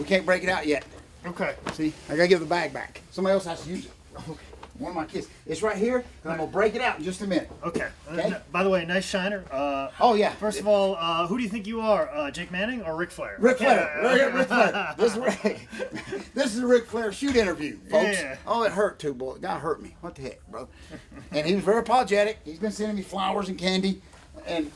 We can't break it out yet. Okay. See, I gotta give the bag back. Somebody else has to use it. Okay. One of my kids. It's right here, and I'm gonna break it out in just a minute. Okay. Okay. By the way, nice shiner. Oh yeah. First of all, who do you think you are, Jake Manning or Ric Flair? Ric Flair. Ric Flair. This is a Ric Flair shoot interview, folks. Yeah. Oh, it hurt too, boy. The guy hurt me. What the heck, bro? And he was very apologetic. He's been sending me flowers and candy and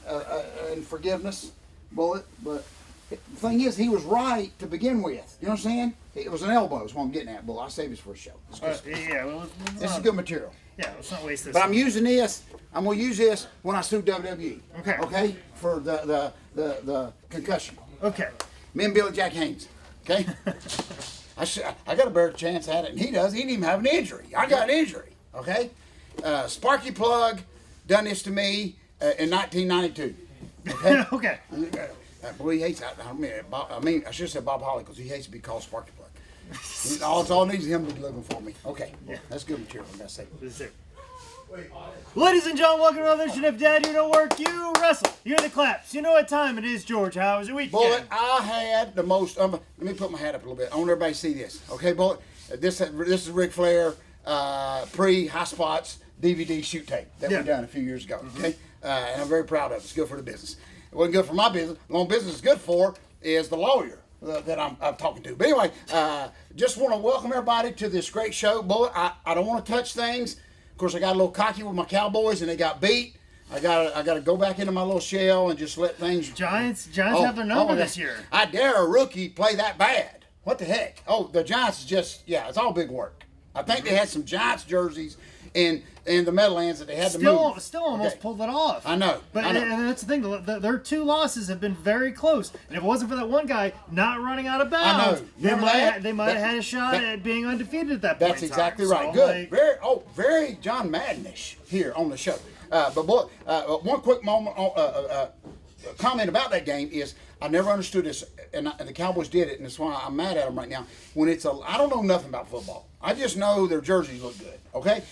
forgiveness, Bullet. But the thing is, he was right to begin with. You know what I'm saying? It was an elbow is what I'm getting at, Bullet. I'll save this for a show. This is good material. Yeah, let's not waste this. But I'm using this. I'm gonna use this when I sue WWE. Okay. Okay. For the concussion. Okay. Me and Billy Jack Haynes. Okay. I got a better chance at it than he does. He didn't even have an injury. I got an injury. Okay. Sparky Plug done this to me in 1992. Okay. Okay. Boy, he hates. I mean, I should have said Bob Holly because he hates to be called Sparky Plug. All needs him to be looking for me. Okay. Yeah. That's good material. I gotta say. This is it. Ladies and gentlemen, welcome to another edition of Dad, You Don't Work, You Wrestle. You hear the claps. You know what time it is, George. How was your weekend? Bullet, I had the most. Let me put my hat up a little bit. I want everybody to see this. Okay, Bullet. This is Ric Flair pre-High Spots DVD shoot tape that we done a few years ago. Okay, and I'm very proud of it. It's good for the business. It wasn't good for my business. The only business it's good for is the lawyer that I'm talking to. But anyway, just want to welcome everybody to this great show. Bullet, I don't want to touch things. Of course, I got a little cocky with my Cowboys and they got beat. I got to go back into my little shell and just let things. Giants have their number this year. I dare a rookie play that bad. What the heck? Oh, the Giants is just it's all big work. I think they had some Giants jerseys in the Meadowlands that they had to move. Still almost pulled it off. I know. And that's the thing. Their two losses have been very close. And if it wasn't for that one guy not running out of bounds, they might have had a shot at being undefeated at that point. That's exactly right. So, Good. Very John Maddenish here on the show. But one quick moment, comment about that game is I never understood this, and the Cowboys did it, and that's why I'm mad at them right now. When I don't know nothing about football. I just know their jerseys look good. Okay.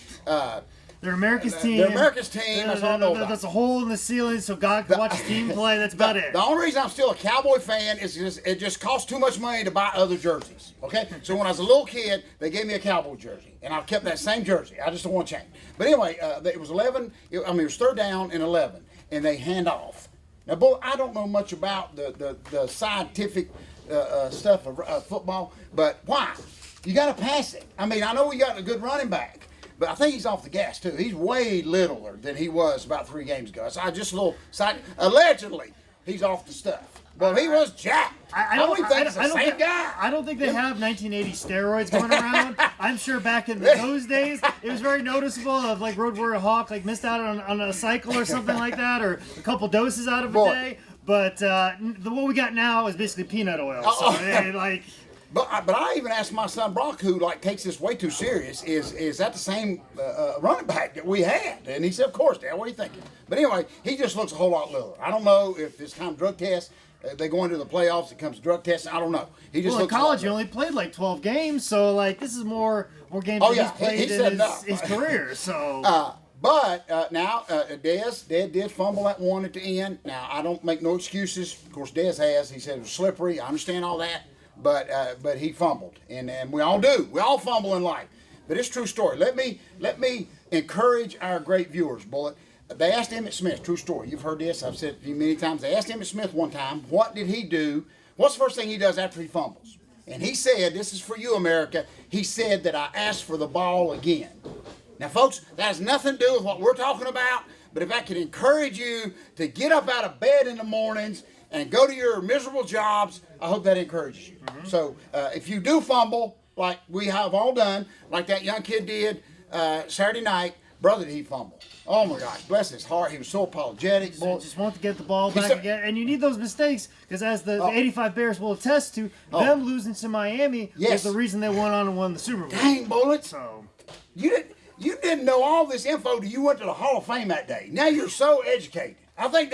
They're America's team. They're America's team. That's all I know about. There's a hole in the ceiling so God can watch his team play. That's about it. The only reason I'm still a Cowboy fan is it just costs too much money to buy other jerseys. Okay? So when I was a little kid, they gave me a Cowboy jersey, and I've kept that same jersey. I just don't want to change. But anyway, it was 11. It was third down and 11, and they hand off. Now, boy, I don't know much about the scientific stuff of football, but why? You got to pass it. I mean, I know we got a good running back. But I think he's off the gas, too. He's way littler than he was about 3 games ago. So just a little side. Allegedly, he's off the stuff. But he was jacked. I don't think it's the same guy. I don't think they have 1980 steroids going around. I'm sure back in those days, it was very noticeable of like Road Warrior Hawk, like missed out on a cycle or something like that, or a couple doses out of a day. But what we got now is basically peanut oil. But I even asked my son Brock, who takes this way too serious, is that the same running back that we had? And he said, of course, Dad. What are you thinking? But anyway, he just looks a whole lot littler. I don't know if this time drug test, they go into the playoffs, it comes to drug testing. I don't know. He just looks in college, he only played 12 games, so this is more games than he's played in his career. So. But now, Dez did fumble that one at the end. Now, I don't make no excuses. Of course, Dez has. He said it was slippery. I understand all that. But he fumbled, and we all do. We all fumble in life. But it's a true story. Let me encourage our great viewers, Bullet. They asked Emmitt Smith, true story. You've heard this. I've said it to you many times. They asked Emmitt Smith one time, what did he do? What's the first thing he does after he fumbles? And he said, this is for you, America. He said that I asked for the ball again. Now, folks, that has nothing to do with what we're talking about. But if I can encourage you to get up out of bed in the mornings and go to your miserable jobs, I hope that encourages you. Mm-hmm. So if you do fumble, like we have all done, like that young kid did Saturday night, brother, did he fumble. Oh my gosh, bless his heart. He was so apologetic. Just want to get the ball back again. And you need those mistakes because as the 85 Bears will attest to, them losing to Miami is the reason they went on and won the Super Bowl. Dang, Bullet. So you didn't know all this info till you went to the Hall of Fame that day. Now you're so educated. I think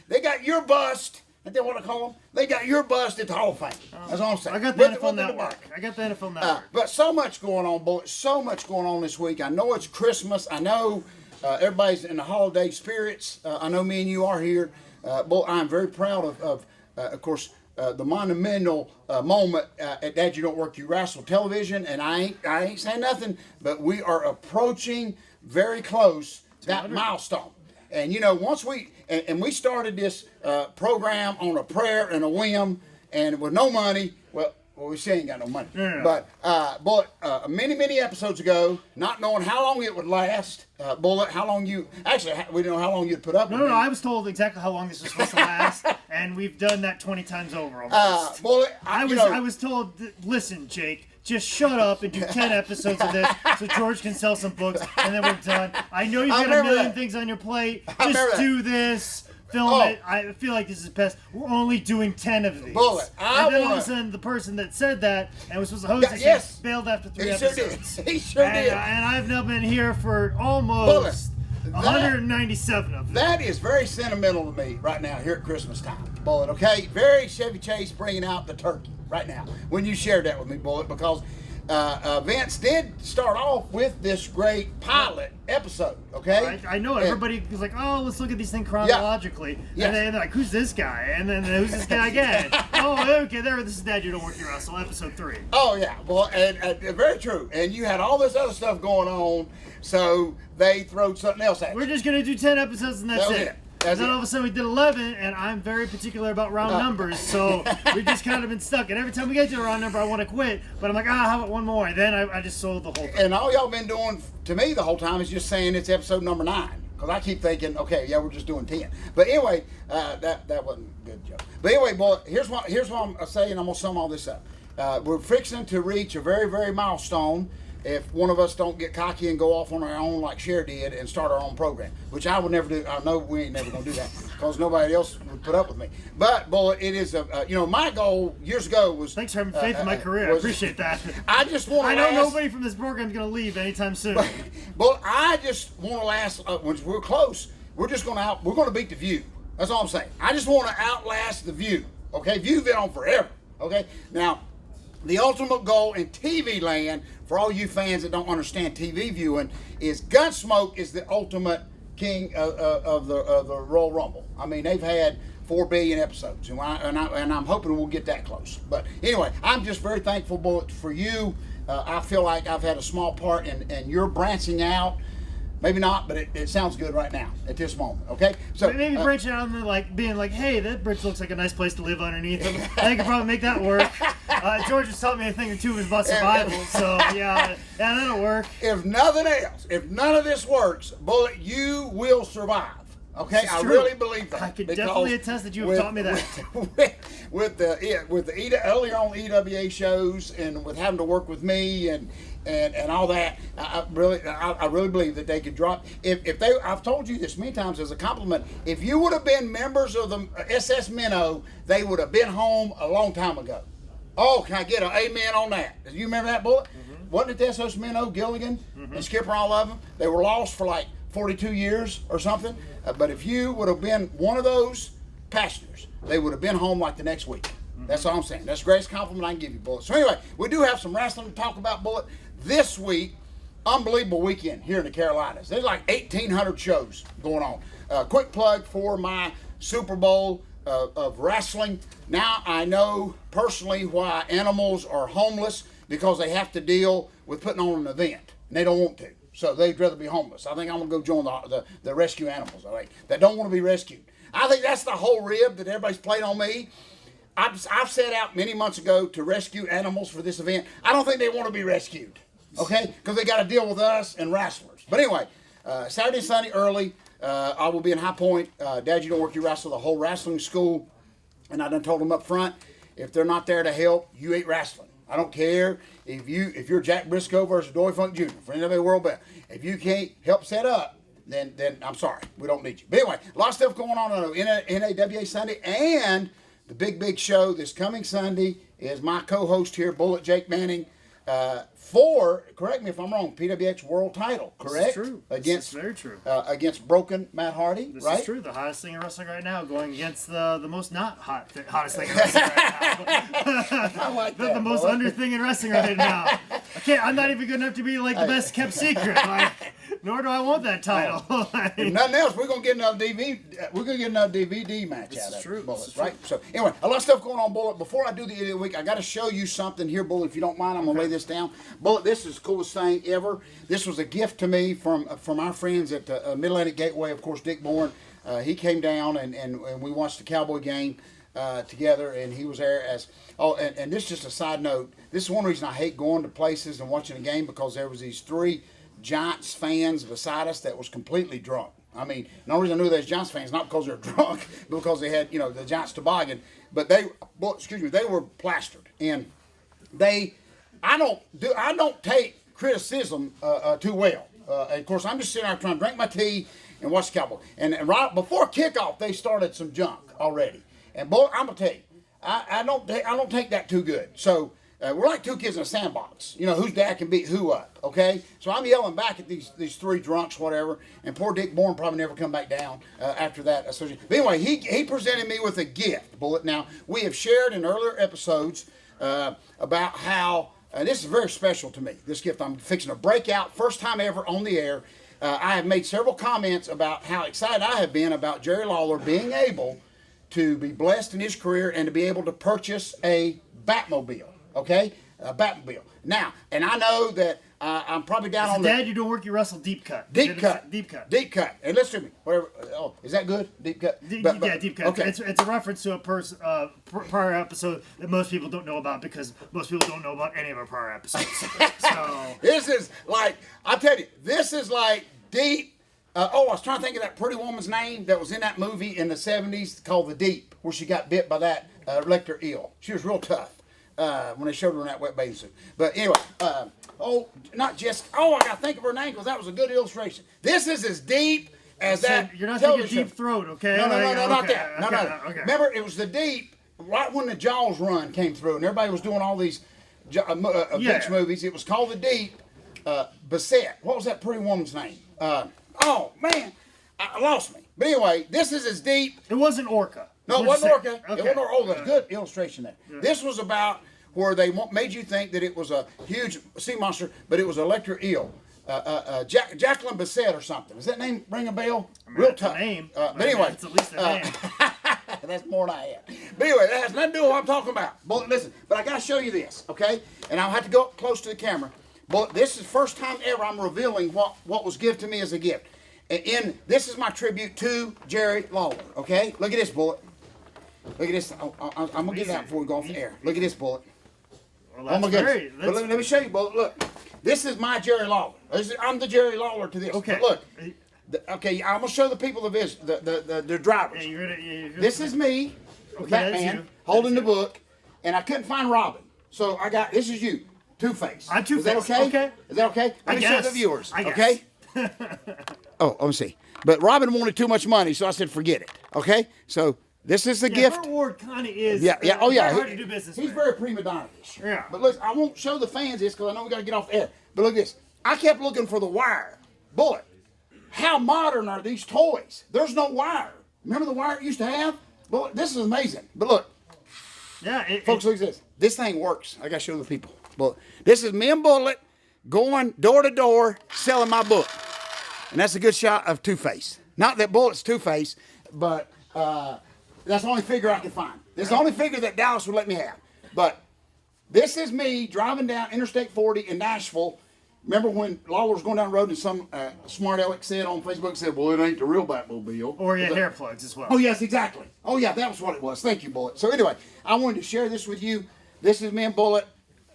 they got your bust. Ain't that what I call them? They got your bust at the Hall of Fame. That's all I'm saying. I got the NFL Network. But so much going on, Bullet. So much going on this week. I know it's Christmas. I know everybody's in the holiday spirits. I know me and you are here. Bullet, I'm very proud of course, the monumental moment at Dad You Don't Work You Wrestle television, and I ain't saying nothing, but we are approaching very close that milestone. And you know, once we started this program on a prayer and a whim, and with no money. Well, we still ain't got no money. No. But many episodes ago, not knowing how long it would last, Bullet, how long you actually we didn't know how long you'd put up with No, me. I was told exactly how long this was supposed to last, and we've done that 20 times over almost. Bullet, I was told, listen, Jake, just shut up and do 10 episodes of this so George can sell some books, and then we're done. I know you've got a million things on your plate. Just do this. Film it. I feel like this is best. We're only doing 10 of these. Bullet, and then all of a sudden, the person that said that and was supposed to host this bailed after 3 episodes. He sure did. And I've now been here for almost 197 of them. That is very sentimental to me right now here at Christmas time, Bullet, okay? Very Chevy Chase bringing out the turkey right now when you shared that with me, Bullet, because Vince did start off with this great pilot episode, okay? I know everybody was like, oh, let's look at these things chronologically. Yes. And then they're like, who's this guy? And then who's this guy again? Oh, okay, this is Dad You Don't Work You Wrestle, episode 3. Oh, yeah. Well, and very true. And you had all this other stuff going on, so they threw something else at you. We're just going to do 10 episodes and that's it. That's then it. all of a sudden we did 11, and I'm very particular about round numbers, so we've just kind of been stuck. And every time we get to a round number, I want to quit, but I'm like, how about one more? And then I just sold the whole thing. And all y'all been doing to me the whole time is just saying it's episode number 9. Because I keep thinking, okay, yeah, we're just doing 10. But anyway, that wasn't a good joke. But anyway, boy, here's what I'm saying. I'm going to sum all this up. We're fixing to reach a very, very milestone if one of us don't get cocky and go off on our own like Cher did and start our own program, which I would never do. I know we ain't never going to do that because nobody else would put up with me. But, boy, it is my goal years ago was... Thanks for having faith in my career. I appreciate that. I just want to I know nobody from this program is going to leave anytime soon. But I just want to last, when we're close, we're going to beat the View. That's all I'm saying. I just want to outlast the View. Okay? View's been on forever. Okay? Now, the ultimate goal in TV land, for all you fans that don't understand TV viewing, is Gunsmoke is the ultimate king of the Royal Rumble. I mean, they've had 4 billion episodes, and I'm hoping we'll get that close. But anyway, I'm just very thankful, Bullet, for you. I feel like I've had a small part in your branching out. Maybe not, but it sounds good right now at this moment. Okay, so maybe branching out and like being like, "Hey, that bridge looks like a nice place to live underneath." I could probably make that work. George has taught me a thing or two about survival, so yeah, that'll work. If nothing else, if none of this works, Bullet, you will survive. Okay, I really believe that. I can definitely attest that you have taught me that. With the earlier on EWA shows and with having to work with me and all that, I really believe that they could drop. If they, I've told you this many times as a compliment. If you would have been members of the SS Minnow, they would have been home a long time ago. Oh, can I get an amen on that? Do you remember that, Bullet? Mm-hmm. Wasn't it the SS Minnow, Gilligan, and Skipper, all of them? They were lost for like 42 years or something. But if you would have been one of those passengers, they would have been home like the next week. That's all I'm saying. That's the greatest compliment I can give you, Bullet. So anyway, we do have some wrestling to talk about, Bullet. This week, unbelievable weekend here in the Carolinas. There's like 1,800 shows going on. Quick plug for my Super Bowl of wrestling. Now I know personally why animals are homeless, because they have to deal with putting on an event, and they don't want to. So they'd rather be homeless. I think I'm going to go join the rescue animals, all right, that don't want to be rescued. I think that's the whole rib that everybody's played on me. I've set out many months ago to rescue animals for this event. I don't think they want to be rescued, okay, because they got to deal with us and wrestlers. But anyway, Saturday and Sunday early, I will be in High Point. Dad, You Don't Work You Wrestle, the whole wrestling school. And I done told them up front, if they're not there to help, you ain't wrestling. I don't care if you're Jack Briscoe versus Dory Funk Jr. for NWA World Belt. If you can't help set up, then I'm sorry, we don't need you. But anyway, a lot of stuff going on NAWA Sunday, and the big show this coming Sunday is my co-host here, Bullet Jake Manning, for, correct me if I'm wrong, PWX World Title, correct? This is true. Against, this is very true. Against Broken Matt Hardy, this right? This is true. The hottest thing in wrestling right now, going against the most not hottest thing in wrestling right now. I like that, the most under thing in wrestling right now. I'm not even good enough to be like the best kept secret. Like, Nor do I want that title. If nothing else, we're gonna get another DVD. We're gonna get another DVD match out of true. it, Bullet, This is right? So anyway, a lot of stuff going on, Bullet. Before I do the Idiot of the Week, I got to show you something here, Bullet. If you don't mind, I'm gonna lay this down. Bullet, this is the coolest thing ever. This was a gift to me from our friends at the Mid-Atlantic Gateway. Of course, Dick Bourne. He came down and we watched the Cowboy game together, and he was there as. Oh, and this is just a side note. This is one reason I hate going to places and watching a game, because there was these 3 Giants fans beside us that was completely drunk. I mean, the only reason I knew they was Giants fans, not because they're drunk, but because they had, the Giants toboggan. But they were plastered, and I don't take criticism too well. Of course, I'm just sitting there trying to drink my tea and watch the Cowboys. And right before kickoff, they started some junk already. And boy, I'm gonna tell you, I don't take that too good. So we're like 2 kids in a sandbox. Whose dad can beat who up, okay? So I'm yelling back at these 3 drunks, whatever, and poor Dick Bourne probably never come back down after that association. But anyway, he presented me with a gift, Bullet. Now, we have shared in earlier episodes about how, this is very special to me, this gift I'm fixing to break out, first time ever on the air. I have made several comments about how excited I have been about Jerry Lawler being able to be blessed in his career and to be able to purchase a Batmobile, okay? A Batmobile. Now, and I know that I'm probably down on Dad, you don't work your Wrestle deep cut. Deep cut. Deep cut. Deep cut. And listen to me. Whatever. Oh, is that good? Deep cut? Yeah, deep cut. Okay. It's a reference to a prior episode that most people don't know about, because most people don't know about any of our prior episodes. So This is like, I'll tell you, this is like deep. I was trying to think of that pretty woman's name that was in that movie in the 70s called The Deep, where she got bit by that electric eel. She was real tough when they showed her in that wet bathing suit. But anyway, not Jessica. I got to think of her name, because that was a good illustration. This is as deep as that. You're not television thinking Deep Throat, okay? No, not okay, that. No. Okay. Remember, it was The Deep, right when the Jaws run came through, and everybody was doing all these beach movies. It was called The Deep. Bassett. What was that pretty woman's name? Oh, man. I lost me. But anyway, this is as deep. It wasn't Orca. No, it wasn't Orca. Okay. It wasn't Orca. Oh, that's a good illustration there. Yeah. This was about where they made you think that it was a huge sea monster, but it was an electric eel. Jacqueline Bassett or something. Does that name ring a bell? Real tough. Name. But anyway. It's at least a name. That's more than I had. But anyway, that has nothing to do with what I'm talking about. But listen, but I got to show you this, okay? And I'll have to go up close to the camera. But this is the first time ever I'm revealing what was given to me as a gift. And this is my tribute to Jerry Lawler, okay? Look at this, Bullet. Look at this. I'm going to get it out before we go off the air. Look at this, Bullet. Well, Oh, my goodness. But let me show you, Bullet. Look. This is my Jerry Lawler. I'm the Jerry Lawler to this. Okay. But look. Okay, I'm going to show the people the drivers. Yeah, This is me, Okay, Batman, holding the book, and I couldn't find Robin. So I got, this is you, Two-Face. I'm Two-Face. Is that okay? Okay. Is that okay? Let me show the viewers. I guess. Okay? Oh, let me see. But Robin wanted too much money, so I said forget it. Okay? So this is the gift. Burt Ward kind of is. Yeah. Oh, yeah. Hard to do business He's with. very prima donna-ish. Yeah. But look, I won't show the fans this because I know we got to get off the air. But look at this. I kept looking for the wire. Bullet. How modern are these toys? There's no wire. Remember the wire it used to have? Bullet, this is amazing. But look. Yeah. Folks, look at this. This thing works. I got to show the people. Bullet. This is me and Bullet going door to door selling my book. And that's a good shot of Two-Face. Not that Bullet's Two-Face, but that's the only figure I can find. This is the only figure that Dallas would let me have. But this is me driving down Interstate 40 in Nashville. Remember when Lawler was going down the road and some smart aleck said on Facebook, said, well, it ain't the real Batmobile. Or you had hair plugs as well. Oh, yes, exactly. Oh, yeah, that was what it was. Thank you, Bullet. So anyway, I wanted to share this with you. This is me and Bullet.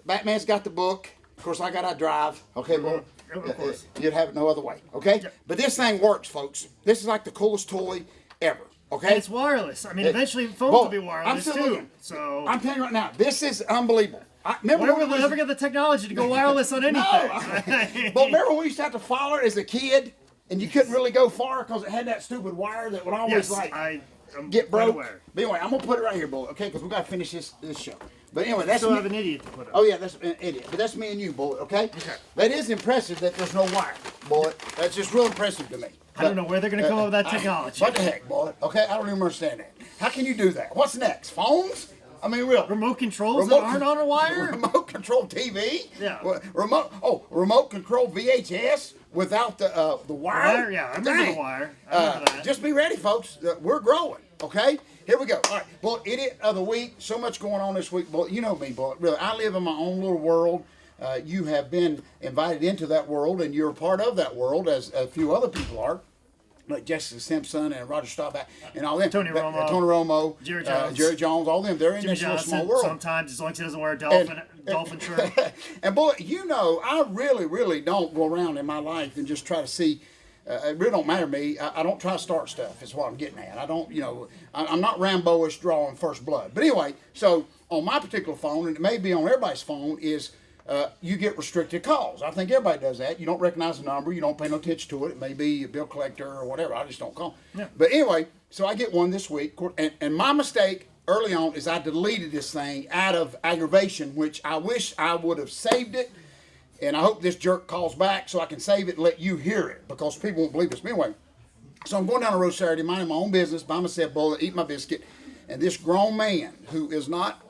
Batman's got the book. Of course, I got to drive. Okay, Bullet? Of course. You'd have it no other way. Okay? Yeah. But this thing works, folks. This is like the coolest toy ever. Okay? And it's wireless. I mean, eventually phones will be wireless I'm still too. looking. So I'm telling you right now, this is unbelievable. Remember whenever when we'll ever get the technology to go wireless on anything. But remember when we used to have to follow it as a kid, and you couldn't really go far because it had that stupid wire that would always get broke. But anyway, I'm gonna put it right here, Bullet. Okay, because we gotta finish this show. But anyway, that's still me. have an idiot to put up. Oh yeah, that's an idiot. But that's me and you, Bullet. Okay. That is impressive that there's no wire, Bullet. That's just real impressive to me. I don't know where they're gonna come up with that technology. What the heck, Bullet? Okay, I don't even understand that. How can you do that? What's next? Phones? I mean, real Remote controls that aren't on a wire? Remote control TV? Yeah. Remote control VHS? without the wire. Yeah, I remember Dang. the wire. I remember that. Just be ready, folks. We're growing. Okay, here we go. All right. Well, idiot of the week. So much going on this week. Well, you know me, Bullet. Really, I live in my own little world. You have been invited into that world, and you're a part of that world, as a few other people are, like Jessica Simpson and Roger Staubach and all them. Tony Romo, Jerry Jones, all them. They're in Jimmy this little Johnson, small world. sometimes, as long as he doesn't wear a dolphin shirt. And boy, you know, I really don't go around in my life and just try to see. It really don't matter to me. I don't try to start stuff. Is what I'm getting at. I don't, you know, I'm not Rambo-ish drawing first blood. But anyway, so on my particular phone, and it may be on everybody's phone, is you get restricted calls. I think everybody does that. You don't recognize the number. You don't pay no attention to it. It may be a bill collector or whatever. I just don't call. Yeah. But anyway, so I get one this week, and my mistake early on is I deleted this thing out of aggravation, which I wish I would have saved it. And I hope this jerk calls back so I can save it and let you hear it, because people won't believe this. But anyway, so I'm going down the road Saturday, minding my own business, by myself, bullet, eat my biscuit, and this grown man who is not,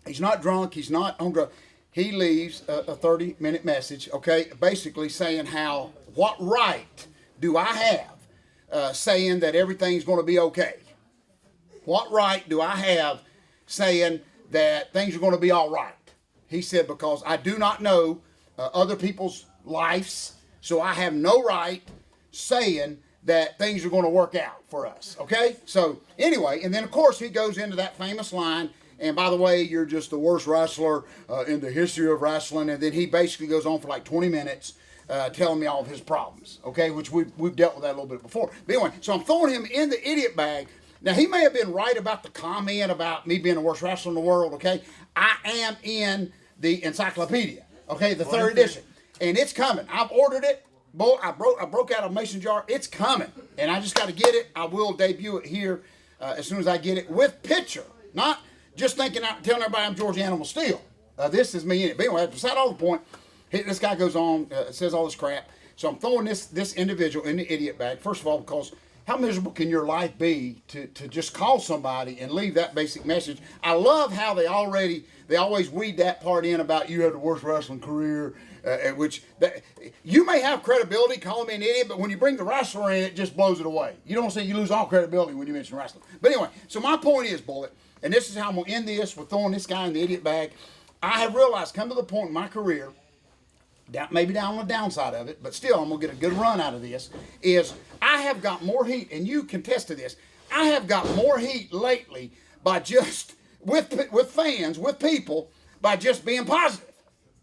he's not drunk, he's not on drugs, he leaves a 30-minute message, okay, basically saying how, what right do I have saying that everything's going to be okay? What right do I have saying that things are going to be all right? He said, because I do not know other people's lives, so I have no right saying that things are going to work out for us, okay? So anyway, and then of course he goes into that famous line, and by the way, you're just the worst wrestler in the history of wrestling, and then he basically goes on for like 20 minutes telling me all of his problems, okay, which we've dealt with that a little bit before. But anyway, so I'm throwing him in the idiot bag. Now, he may have been right about the comment about me being the worst wrestler in the world, okay? I am in the encyclopedia. Okay, the third edition, and it's coming. I've ordered it. Boy, I broke out a mason jar. It's coming, and I just got to get it. I will debut it here as soon as I get it with picture, not just thinking out, telling everybody I'm George Animal Steel. This is me in it. But anyway, beside all the point, this guy goes on, says all this crap. So I'm throwing this individual in the idiot bag. First of all, because how miserable can your life be to just call somebody and leave that basic message? I love how they always weed that part in about you have the worst wrestling career, you may have credibility calling me an idiot, but when you bring the wrestler in, it just blows it away. You don't say you lose all credibility when you mention wrestling. But anyway, so my point is, Bullet, and this is how I'm going to end this with throwing this guy in the idiot bag. I have realized, come to the point in my career, maybe down on the downside of it, but still I'm going to get a good run out of this, is I have got more heat, and you can attest to this, I have got more heat lately by just, with fans, with people, by just being positive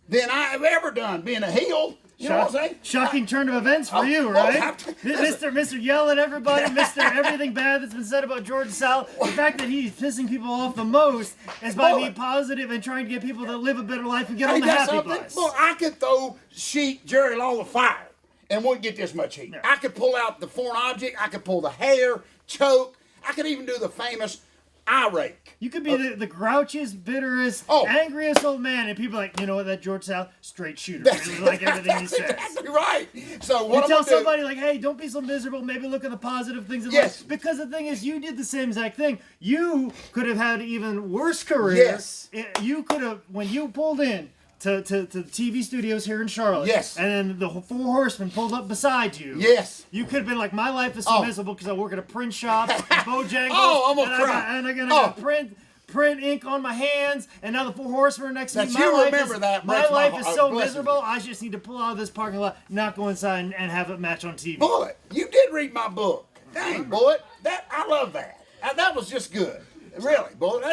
than I have ever done being a heel. You know what I'm saying? Shocking turn of events for you, right? Mr. Yell at everybody, Mr. Everything bad that's been said about George Sal. The fact that he's pissing people off the most is by being positive and trying to get people to live a better life and get on the happy bus. Well, I could throw Jerry Lawler fire and wouldn't get this much heat. No. I could pull out the foreign object. I could pull the hair, choke. I could even do the famous eye rake. You could be the grouchiest, bitterest, angriest old man, and people are like, you know what, that George Sal, straight shooter. Really like everything he says. Exactly right. So what you I'm tell gonna do, somebody like, hey, don't be so miserable. Maybe look at the positive things in Yes. life. Because the thing is, you did the same exact thing. You could have had an even worse career. Yes. You could have, when you pulled in to the TV studios here in Charlotte. Yes. And then the Four Horsemen pulled up beside you. Yes. You could have been like, my life is so miserable because I work at a print shop, Bojangles. I'm gonna cry. And I got print ink on my hands, and now the Four Horsemen are next to me. My life is so miserable. I just need to pull out of this parking lot, not go inside, and have it match on TV. Bullet, you did read my book. Dang, Bullet, I love that. That was just good. Really, Bullet.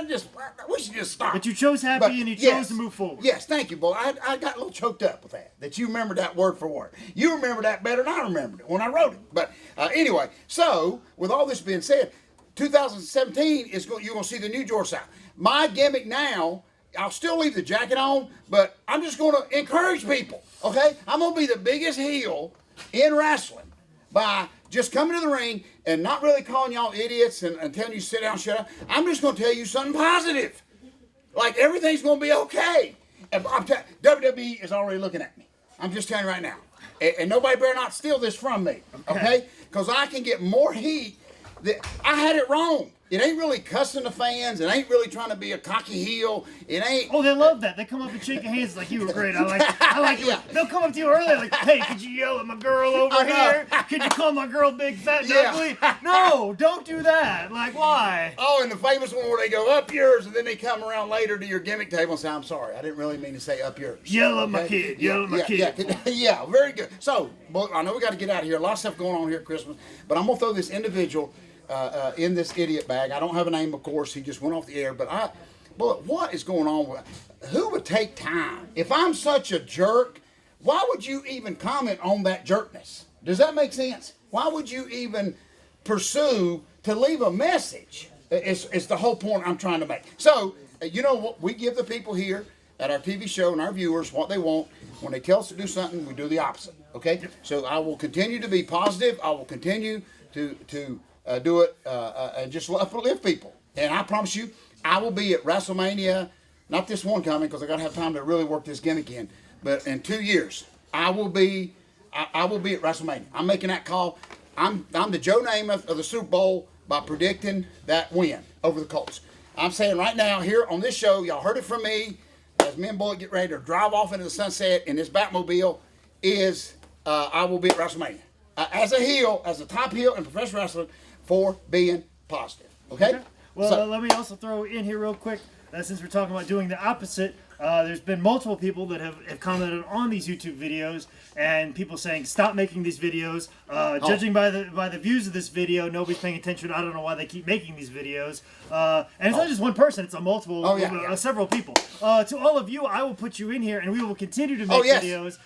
We should just stop. But you chose happy, and you chose to move forward. Yes, thank you, Bullet. I got a little choked up with that you remembered that word for word. You remember that better than I remembered it when I wrote it. But anyway, so with all this being said, 2017 you're going to see the new George Sal. My gimmick now, I'll still leave the jacket on, but I'm just going to encourage people, okay? I'm going to be the biggest heel in wrestling by just coming to the ring and not really calling y'all idiots and telling you to sit down, shut up. I'm just going to tell you something positive. Like everything's going to be okay. And WWE is already looking at me. I'm just telling you right now. And nobody better not steal this from me, okay? Because I can get more heat. I had it wrong. it ain't really cussing the fans. It ain't really trying to be a cocky heel. It ain't. Oh, they love that. They come up and shake your hands like you were great. I like you. Yeah. They'll come up to you early like, hey, could you yell at my girl over here? Could you call my girl big, fat, and ugly? No, don't do that. Like, why? Oh, and the famous one where they go up yours, and then they come around later to your gimmick table and say, I'm sorry, I didn't really mean to say up yours. Yell at my kid. Yell at my kid. Yeah, very good. So, boy, I know we got to get out of here. A lot of stuff going on here at Christmas, but I'm going to throw this individual in this idiot bag. I don't have a name, of course. He just went off the air. But what is going on with? Who would take time? If I'm such a jerk, why would you even comment on that jerkness? Does that make sense? Why would you even pursue to leave a message? It's the whole point I'm trying to make. So, you know what? We give the people here at our TV show and our viewers what they want. When they tell us to do something, we do the opposite. Okay? Yep. So I will continue to be positive. I will continue to do it and just uplift people. And I promise you, I will be at WrestleMania, not this one coming because I got to have time to really work this gimmick in, but in 2 years, I will be at WrestleMania. I'm making that call. I'm the Joe Namath of the Super Bowl by predicting that win over the Colts. I'm saying right now here on this show, y'all heard it from me, as me and Bullet get ready to drive off into the sunset in this Batmobile, I will be at WrestleMania. As a heel, as a top heel in professional wrestling, for being positive. Okay? Well, so, let me also throw in here real quick, since we're talking about doing the opposite, there's been multiple people that have commented on these YouTube videos, and people saying, stop making these videos. Judging by the views of this video, nobody's paying attention. I don't know why they keep making these videos. And it's not just one person, it's a several people. To all of you, I will put you in here, and we will continue to make videos.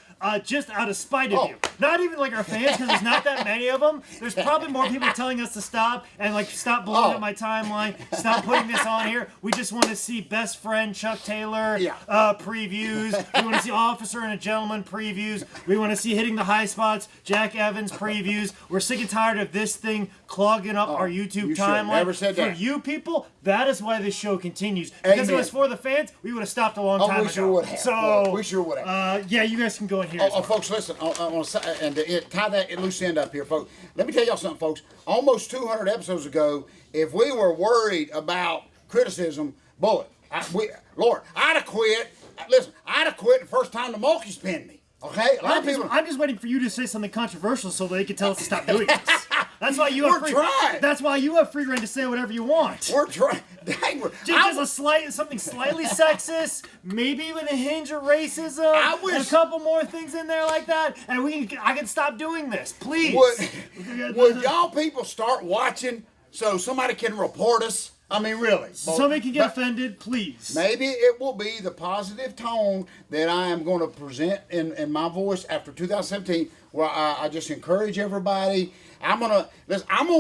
Just out of spite of you. Not even like our fans, because there's not that many of them. There's probably more people telling us to stop and like stop blowing up my timeline, stop putting this on here. We just want to see Best Friend Chuck Taylor previews. We want to see Officer and a Gentleman previews. We want to see Hitting the High Spots, Jack Evans previews. We're sick and tired of this thing clogging up our YouTube timeline. Never said that. For you people, that is why this show continues. Because if it was for the fans, we would have stopped a long time ago. We sure would have. So, we sure would have. yeah, you guys can go in here. Folks, listen, and to tie that loose end up here, folks, let me tell y'all something, folks. Almost 200 episodes ago, if we were worried about criticism, Bullet, Lord, I'd have quit. Listen, I'd have quit the first time the Monkeys pinned me. Okay? I'm just waiting for you to say something controversial so they can tell us to stop doing this. That's why you have That's why you have free reign to say whatever you want. We're trying. Just something slightly sexist, maybe even a hinge of racism, and a couple more things in there like that, and I can stop doing this, please. Would y'all people start watching so somebody can report us? I mean, really. Somebody can get offended, please. Maybe it will be the positive tone that I am going to present in my voice after 2017, where I just encourage everybody. I'm gonna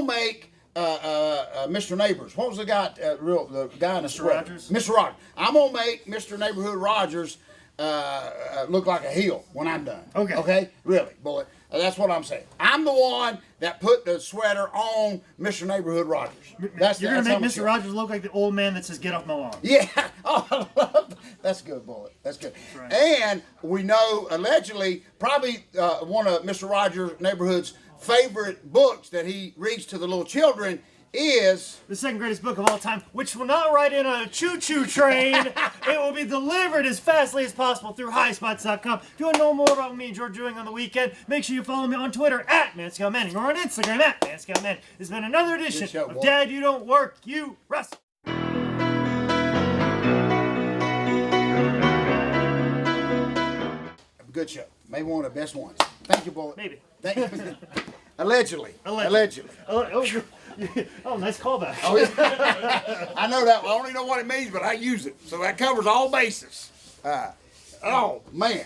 make Mr. Neighbors. What was the guy? The guy in the sweater? Rogers. Mr. Rogers. I'm gonna make Mr. Neighborhood Rogers look like a heel when I'm done. Okay. Okay. Really, boy. That's what I'm saying. I'm the one that put the sweater on Mr. Neighborhood Rogers. You're going to make Mr. Rogers look like the old man that says, get off my lawn. Yeah. Oh, I love that. That's good, Bullet. That's good. That's right. And we know, allegedly, probably one of Mr. Rogers' Neighborhood's favorite books that he reads to the little children is the second greatest book of all time, which will not ride in on a choo-choo train. It will be delivered as fastly as possible through highspots.com. If you want to know more about what me and George are doing on the weekend, make sure you follow me on Twitter at ManScoutManning or on Instagram at ManScoutManning. This has been another edition of Dad, You Don't Work, You Wrestle. Good show. Maybe one of the best ones. Thank you, Bullet. Maybe. Thank you. Allegedly. Oh, nice callback. Oh, yeah. I know that. I only know what it means, but I use it. So that covers all bases. Oh, man.